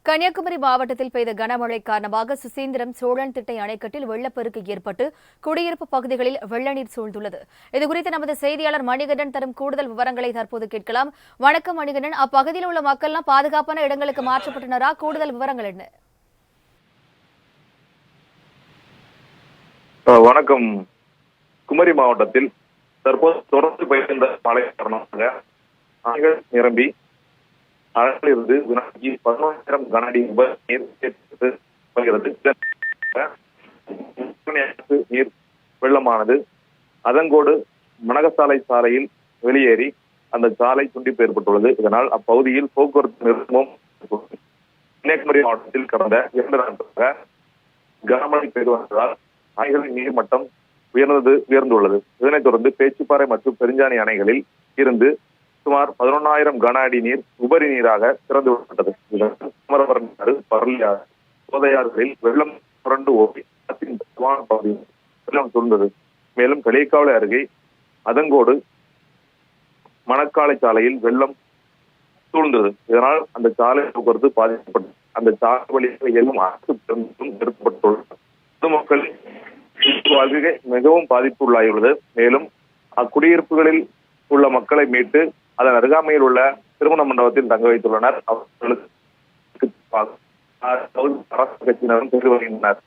கன்னியாகுமரி மாவட்டத்தில் பெய்த கனமழை காரணமாக சுசீந்திரம் சோழன் திட்டை அணைக்கட்டில் வெள்ளப்பெருக்கு ஏற்பட்டு குடியிருப்பு பகுதிகளில் வெள்ள நீர் சூழ்ந்துள்ளது. இதுகுறித்து நமது செய்தியாளர் மணிகண்டன் தரும் கூடுதல் விவரங்களை தற்போது கேட்கலாம். வணக்கம் மணிகண்டன், அப்பகுதியில் உள்ள மக்கள்லாம் பாதுகாப்பான இடங்களுக்கு மாற்றப்பட்டனரா? கூடுதல் விவரங்கள் என்ன? வணக்கம். குமரி மாவட்டத்தில் தற்போது தொடர்ந்து பெய்த மழை காரணமாக அணைகள் நிரம்பி அணையிலிருந்து வினாடிக்கு 11,000 கன அடி நீர் வருகிறது. நீர் வெள்ளமானது அதங்கோடு மணகசாலை சாலையில் வெளியேறி அந்த சாலை துண்டிப்பு ஏற்பட்டுள்ளது. இதனால் அப்பகுதியில் போக்குவரத்து நிறுத்தமும். கன்னியாகுமரி மாவட்டத்தில் கடந்த 2 நாட்களாக கனமழை பெய்து வந்ததால் அணைகளின் நீர்மட்டம் உயர்ந்துள்ளது. இதனைத் தொடர்ந்து பேச்சிப்பாறை மற்றும் பெருஞ்சாணி அணைகளில் இருந்து சுமார் 11,000 கன அடி நீர் உபரி நீராக திறந்து விடப்பட்டது. பரளியாறு கோதையாறுகளில் வெள்ளம் புரண்டு ஓடி பகுதியில் வெள்ளம் சூழ்ந்தது. மேலும் களியக்காவலை அருகே அதங்கோடு மணக்காலை சாலையில் வெள்ளம் சூழ்ந்தது. இதனால் அந்த சாலை போக்குவரத்து பாதிக்கப்பட்டது. அந்த சாலை வழியாக எல்லும் அரசு பேருந்தும் நிறுத்தப்பட்டுள்ளது. பொதுமக்கள் வாழ்க்கை மிகவும் பாதிப்பு உள்ளாகியுள்ளது. மேலும் அக்குடியிருப்புகளில் உள்ள மக்களை மீட்டு அதன் அருகாமையில் உள்ள திருமண மண்டபத்தில் தங்க வைத்துள்ளனர். அவர்களுக்கு அரசு கட்சியினரும் சென்று வருகின்றனர்.